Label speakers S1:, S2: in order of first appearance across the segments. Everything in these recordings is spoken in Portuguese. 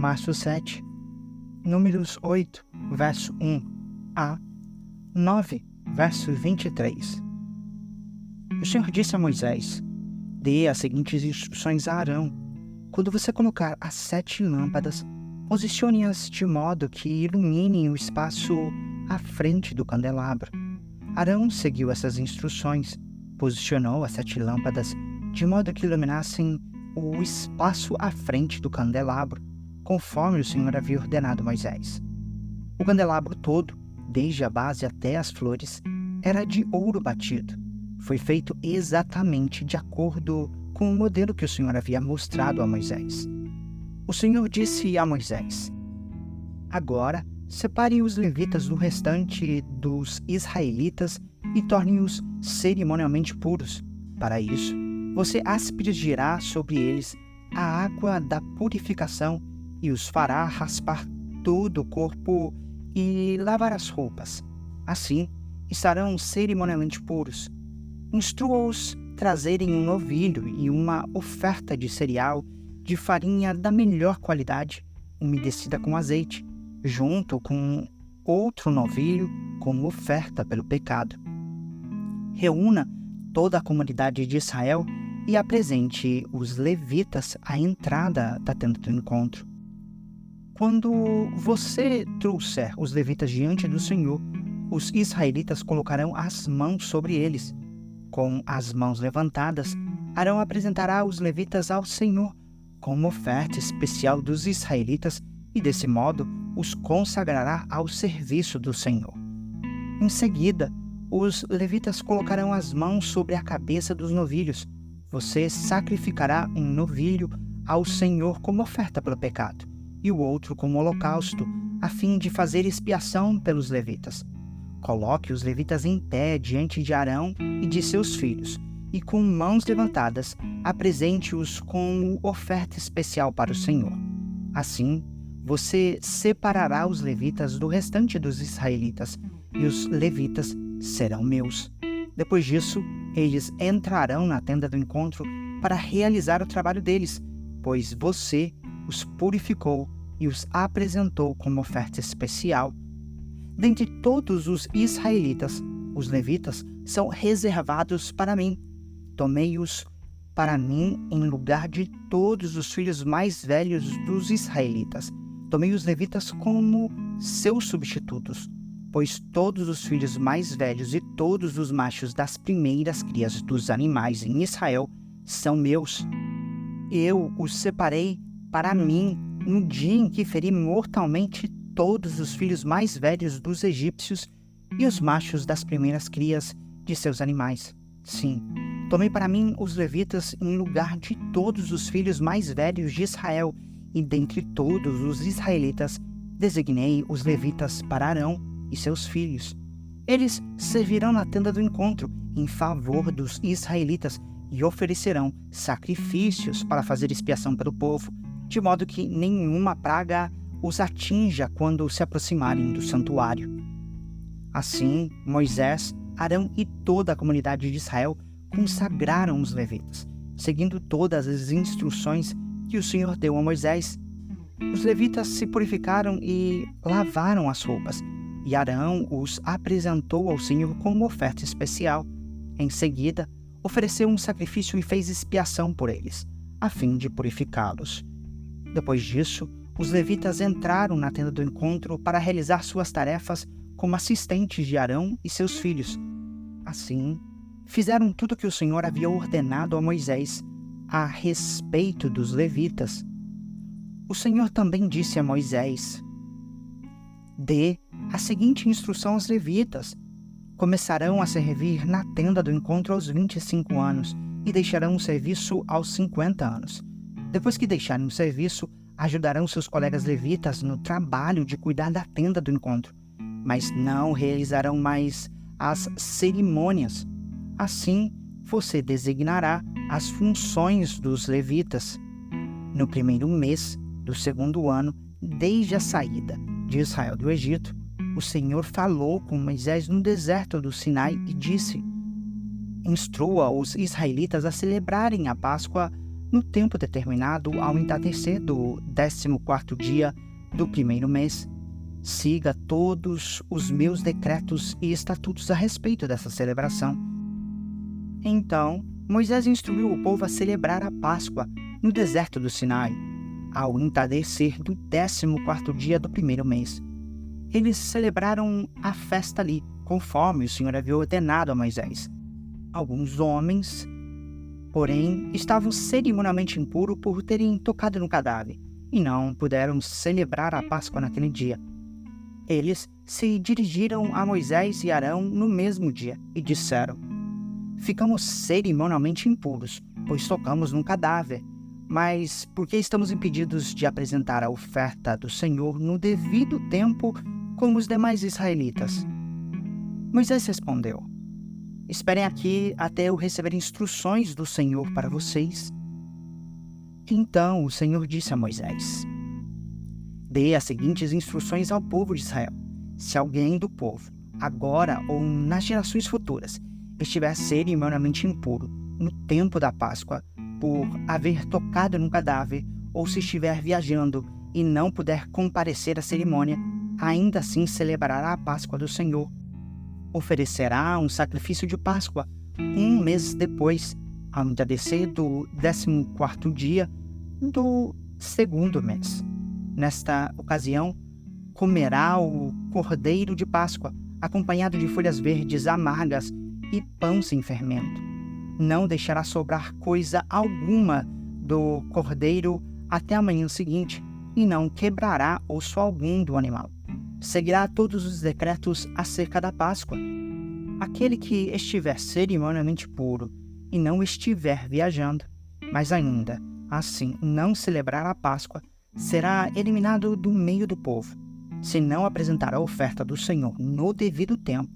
S1: Março 7, Números 8, verso 1 a 9, verso 23. O Senhor disse a Moisés: dê as seguintes instruções a Arão. Quando você colocar as 7 lâmpadas, posicione-as de modo que iluminem o espaço à frente do candelabro. Arão seguiu essas instruções, posicionou as 7 lâmpadas de modo que iluminassem o espaço à frente do candelabro, conforme o Senhor havia ordenado a Moisés. O candelabro todo, desde a base até as flores, era de ouro batido. Foi feito exatamente de acordo com o modelo que o Senhor havia mostrado a Moisés. O Senhor disse a Moisés: agora, separe os levitas do restante dos israelitas e torne-os cerimonialmente puros. Para isso, você aspergirá sobre eles a água da purificação e os fará raspar todo o corpo e lavar as roupas. Assim, estarão cerimonialmente puros. Instrua-os trazerem um novilho e uma oferta de cereal de farinha da melhor qualidade, umedecida com azeite, junto com outro novilho como oferta pelo pecado. Reúna toda a comunidade de Israel e apresente os levitas à entrada da tenda do encontro. Quando você trouxer os levitas diante do Senhor, os israelitas colocarão as mãos sobre eles. Com as mãos levantadas, Arão apresentará os levitas ao Senhor como oferta especial dos israelitas e, desse modo, os consagrará ao serviço do Senhor. Em seguida, os levitas colocarão as mãos sobre a cabeça dos novilhos. Você sacrificará um novilho ao Senhor como oferta pelo pecado, e o outro como holocausto, a fim de fazer expiação pelos levitas. Coloque os levitas em pé diante de Arão e de seus filhos, e com mãos levantadas, apresente-os como oferta especial para o Senhor. Assim, você separará os levitas do restante dos israelitas, e os levitas serão meus. Depois disso, eles entrarão na tenda do encontro para realizar o trabalho deles, pois você os purificou e os apresentou como oferta especial. Dentre todos os israelitas, os levitas são reservados para mim. Tomei-os para mim em lugar de todos os filhos mais velhos dos israelitas. Tomei os levitas como seus substitutos, pois todos os filhos mais velhos e todos os machos das primeiras crias dos animais em Israel são meus. Eu os separei para mim no dia em que feri mortalmente todos os filhos mais velhos dos egípcios e os machos das primeiras crias de seus animais. Sim, tomei para mim os levitas em lugar de todos os filhos mais velhos de Israel, e dentre todos os israelitas designei os levitas para Arão e seus filhos. Eles servirão na tenda do encontro em favor dos israelitas e oferecerão sacrifícios para fazer expiação pelo povo, de modo que nenhuma praga os atinja quando se aproximarem do santuário. Assim, Moisés, Arão e toda a comunidade de Israel consagraram os levitas, seguindo todas as instruções que o Senhor deu a Moisés. Os levitas se purificaram e lavaram as roupas, e Arão os apresentou ao Senhor como oferta especial. Em seguida, ofereceu um sacrifício e fez expiação por eles, a fim de purificá-los. Depois disso, os levitas entraram na tenda do encontro para realizar suas tarefas como assistentes de Arão e seus filhos. Assim, fizeram tudo o que o Senhor havia ordenado a Moisés a respeito dos levitas. O Senhor também disse a Moisés: dê a seguinte instrução aos levitas: começarão a servir na tenda do encontro aos 25 anos e deixarão o serviço aos 50 anos. Depois que deixarem o serviço, ajudarão seus colegas levitas no trabalho de cuidar da tenda do encontro, mas não realizarão mais as cerimônias. Assim, você designará as funções dos levitas. No primeiro mês do 2º ano, desde a saída de Israel do Egito, o Senhor falou com Moisés no deserto do Sinai e disse: instrua os israelitas a celebrarem a Páscoa no tempo determinado ao entardecer do 14º dia do primeiro mês. Siga todos os meus decretos e estatutos a respeito dessa celebração. Então, Moisés instruiu o povo a celebrar a Páscoa no deserto do Sinai, ao entardecer do 14º dia do primeiro mês. Eles celebraram a festa ali, conforme o Senhor havia ordenado a Moisés. Alguns homens, porém, estavam cerimonialmente impuros por terem tocado no cadáver, e não puderam celebrar a Páscoa naquele dia. Eles se dirigiram a Moisés e Arão no mesmo dia e disseram: ficamos cerimonialmente impuros, pois tocamos num cadáver. Mas por que estamos impedidos de apresentar a oferta do Senhor no devido tempo como os demais israelitas? Moisés respondeu: esperem aqui até eu receber instruções do Senhor para vocês. Então o Senhor disse a Moisés: dê as seguintes instruções ao povo de Israel. Se alguém do povo, agora ou nas gerações futuras, estiver cerimonialmente impuro no tempo da Páscoa, por haver tocado num cadáver, ou se estiver viajando e não puder comparecer à cerimônia, ainda assim celebrará a Páscoa do Senhor. Oferecerá um sacrifício de Páscoa um mês depois, ao entardecer do 14º dia do segundo mês. Nesta ocasião, comerá o cordeiro de Páscoa, acompanhado de folhas verdes amargas e pão sem fermento. Não deixará sobrar coisa alguma do cordeiro até a manhã seguinte, e não quebrará osso algum do animal. Seguirá todos os decretos acerca da Páscoa. Aquele que estiver cerimonialmente puro e não estiver viajando, mas ainda assim não celebrar a Páscoa, será eliminado do meio do povo. Se não apresentar a oferta do Senhor no devido tempo,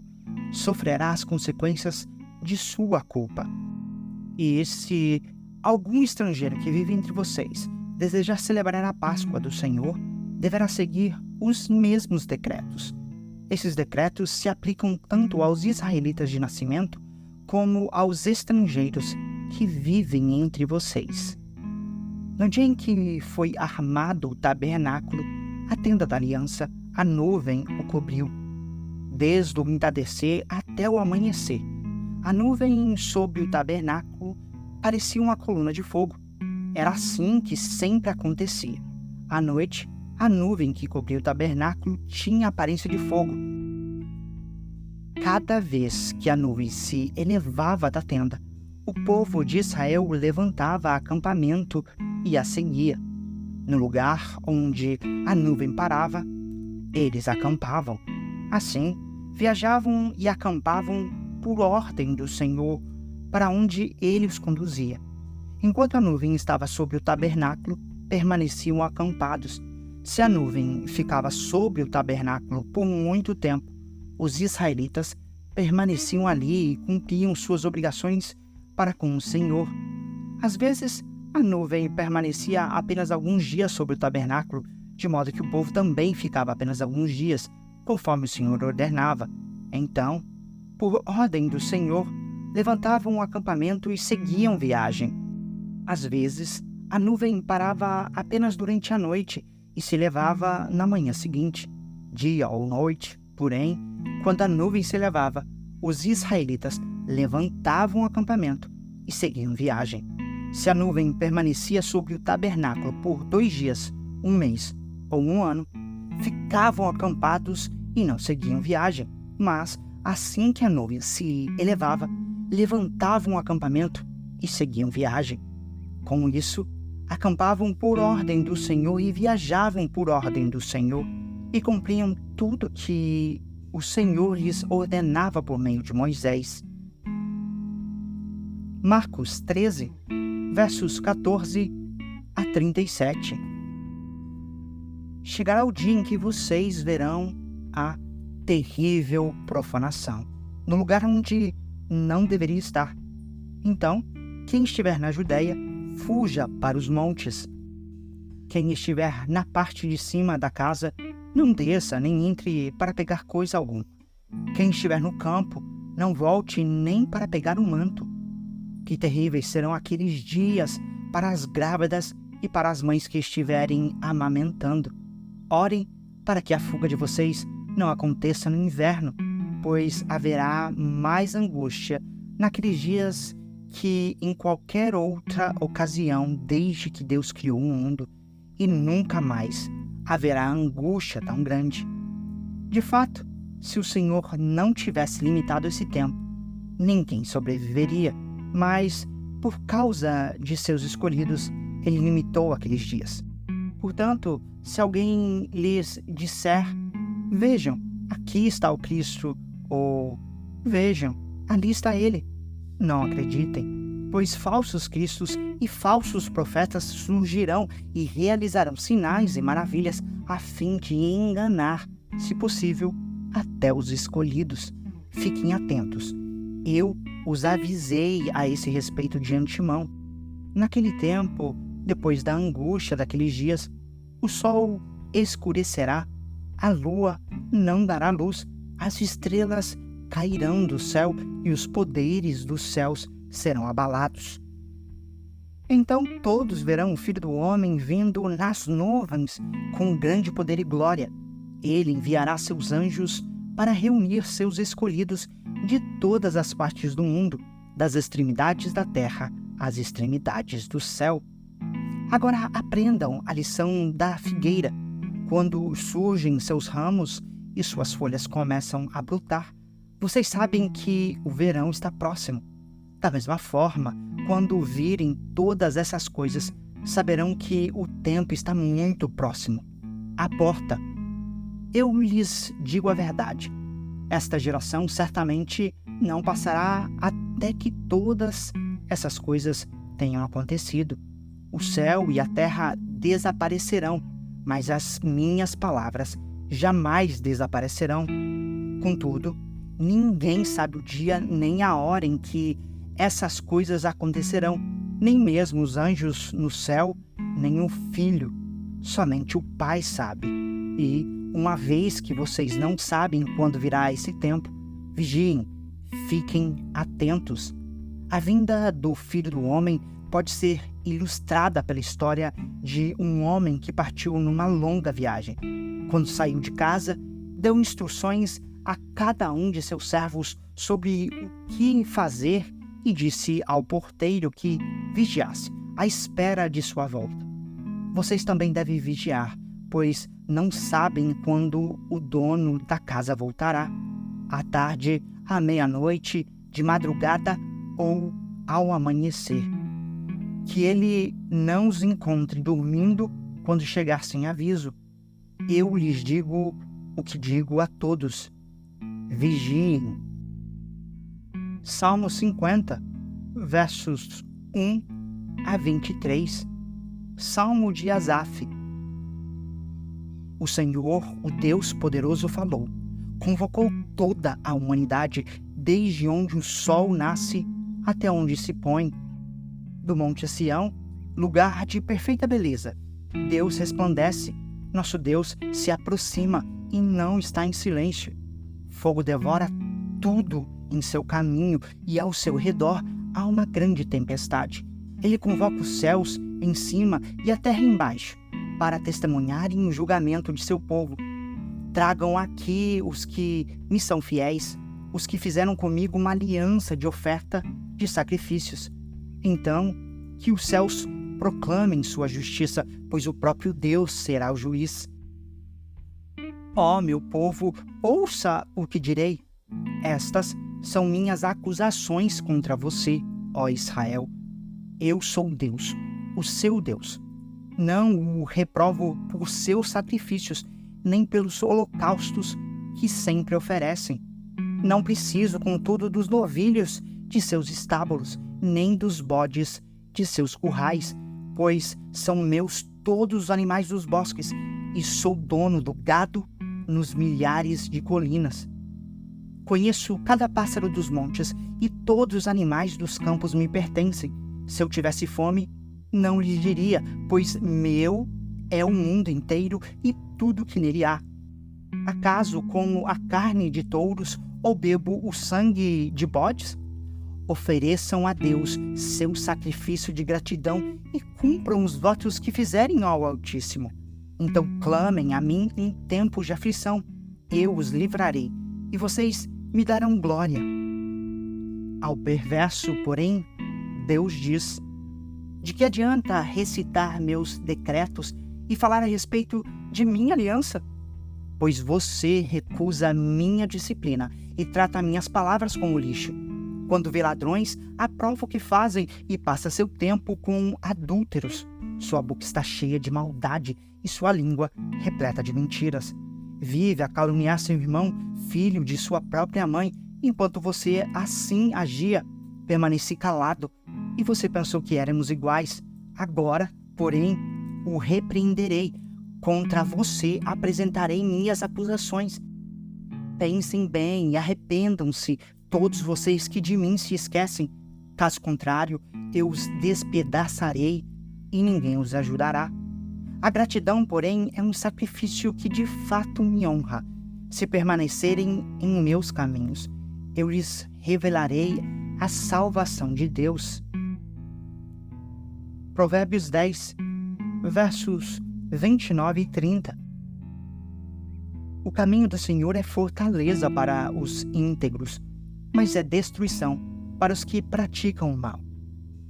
S1: sofrerá as consequências de sua culpa. E se algum estrangeiro que vive entre vocês desejar celebrar a Páscoa do Senhor, deverá seguir os mesmos decretos. Esses decretos se aplicam tanto aos israelitas de nascimento como aos estrangeiros que vivem entre vocês. No dia em que foi armado o tabernáculo, a tenda da aliança, a nuvem o cobriu. Desde o entardecer até o amanhecer, a nuvem sobre o tabernáculo parecia uma coluna de fogo. Era assim que sempre acontecia. À noite, a nuvem que cobria o tabernáculo tinha aparência de fogo. Cada vez que a nuvem se elevava da tenda, o povo de Israel levantava acampamento e a seguia. No lugar onde a nuvem parava, eles acampavam. Assim, viajavam e acampavam por ordem do Senhor para onde ele os conduzia. Enquanto a nuvem estava sobre o tabernáculo, permaneciam acampados. Se a nuvem ficava sobre o tabernáculo por muito tempo, os israelitas permaneciam ali e cumpriam suas obrigações para com o Senhor. Às vezes, a nuvem permanecia apenas alguns dias sobre o tabernáculo, de modo que o povo também ficava apenas alguns dias, conforme o Senhor ordenava. Então, por ordem do Senhor, levantavam um acampamento e seguiam viagem. Às vezes, a nuvem parava apenas durante a noite e se elevava na manhã seguinte. Dia ou noite, porém, quando a nuvem se elevava, os israelitas levantavam o acampamento e seguiam viagem. Se a nuvem permanecia sobre o tabernáculo por 2 dias, 1 mês ou 1 ano, ficavam acampados e não seguiam viagem. Mas, assim que a nuvem se elevava, levantavam o acampamento e seguiam viagem. Com isso, acampavam por ordem do Senhor e viajavam por ordem do Senhor, e cumpriam tudo que o Senhor lhes ordenava por meio de Moisés. Marcos 13, versos 14 a 37. Chegará o dia em que vocês verão a terrível profanação, no lugar onde não deveria estar. Então, quem estiver na Judéia, fuja para os montes. Quem estiver na parte de cima da casa, não desça nem entre para pegar coisa alguma. Quem estiver no campo, não volte nem para pegar um manto. Que terríveis serão aqueles dias para as grávidas e para as mães que estiverem amamentando. Orem para que a fuga de vocês não aconteça no inverno, pois haverá mais angústia naqueles dias que em qualquer outra ocasião desde que Deus criou o mundo, e nunca mais haverá angústia tão grande. De fato, se o Senhor não tivesse limitado esse tempo, ninguém sobreviveria, mas por causa de seus escolhidos, ele limitou aqueles dias. Portanto, se alguém lhes disser: vejam, aqui está o Cristo, ou vejam, ali está ele, não acreditem, pois falsos cristos e falsos profetas surgirão e realizarão sinais e maravilhas a fim de enganar, se possível, até os escolhidos. Fiquem atentos. Eu os avisei a esse respeito de antemão. Naquele tempo, depois da angústia daqueles dias, o sol escurecerá, a lua não dará luz, as estrelas cairão do céu e os poderes dos céus serão abalados. Então todos verão o Filho do Homem vindo nas nuvens com grande poder e glória. Ele enviará seus anjos para reunir seus escolhidos de todas as partes do mundo, das extremidades da terra às extremidades do céu. Agora aprendam a lição da figueira. Quando surgem seus ramos e suas folhas começam a brotar, vocês sabem que o verão está próximo. Da mesma forma, quando virem todas essas coisas, saberão que o tempo está muito próximo, à porta. Eu lhes digo a verdade. Esta geração certamente não passará até que todas essas coisas tenham acontecido. O céu e a terra desaparecerão, mas as minhas palavras jamais desaparecerão. Contudo, ninguém sabe o dia nem a hora em que essas coisas acontecerão, nem mesmo os anjos no céu, nem o Filho. Somente o Pai sabe. E, uma vez que vocês não sabem quando virá esse tempo, vigiem, fiquem atentos. A vinda do Filho do Homem pode ser ilustrada pela história de um homem que partiu numa longa viagem. Quando saiu de casa, deu instruções a cada um de seus servos sobre o que fazer e disse ao porteiro que vigiasse, à espera de sua volta. Vocês também devem vigiar, pois não sabem quando o dono da casa voltará, à tarde, à meia-noite, de madrugada ou ao amanhecer. Que ele não os encontre dormindo quando chegar sem aviso. Eu lhes digo o que digo a todos: vigiem. Salmo 50, versos 1 a 23. Salmo de Asaf. O Senhor, o Deus poderoso, falou. Convocou toda a humanidade, desde onde o sol nasce até onde se põe. Do Monte Sião, lugar de perfeita beleza, Deus resplandece. Nosso Deus se aproxima e não está em silêncio. Fogo devora tudo em seu caminho e ao seu redor há uma grande tempestade. Ele convoca os céus em cima e a terra embaixo para testemunharem o julgamento de seu povo. Tragam aqui os que me são fiéis, os que fizeram comigo uma aliança de oferta de sacrifícios. Então, que os céus proclamem sua justiça, pois o próprio Deus será o juiz. Ó, meu povo, ouça o que direi. Estas são minhas acusações contra você, ó Israel. Eu sou Deus, o seu Deus. Não o reprovo por seus sacrifícios, nem pelos holocaustos que sempre oferecem. Não preciso, contudo, dos novilhos de seus estábulos, nem dos bodes de seus currais, pois são meus todos os animais dos bosques, e sou dono do gado nos milhares de colinas. Conheço cada pássaro dos montes, e todos os animais dos campos me pertencem. Se eu tivesse fome, não lhes diria, pois meu é o mundo inteiro e tudo que nele há. Acaso como a carne de touros, ou bebo o sangue de bodes? ofereçam a Deus seu sacrifício de gratidão e cumpram os votos que fizerem ao Altíssimo. Então clamem a mim em tempos de aflição, eu os livrarei, e vocês me darão glória. Ao perverso, porém, Deus diz: de que adianta recitar meus decretos e falar a respeito de minha aliança? Pois você recusa a minha disciplina e trata minhas palavras como lixo. Quando vê ladrões, aprova o que fazem e passa seu tempo com adúlteros. Sua boca está cheia de maldade e sua língua repleta de mentiras. Vive a caluniar seu irmão, filho de sua própria mãe. Enquanto você assim agia, permaneci calado, e você pensou que éramos iguais. Agora, porém, o repreenderei. Contra você apresentarei minhas acusações. Pensem bem e arrependam-se, todos vocês que de mim se esquecem. Caso contrário, eu os despedaçarei e ninguém os ajudará. A gratidão, porém, é um sacrifício que de fato me honra. Se permanecerem em meus caminhos, eu lhes revelarei a salvação de Deus. Provérbios 10, versos 29 e 30. O caminho do Senhor é fortaleza para os íntegros, mas é destruição para os que praticam o mal.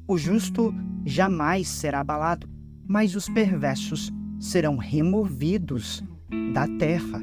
S1: O justo jamais será abalado, mas os perversos serão removidos da terra.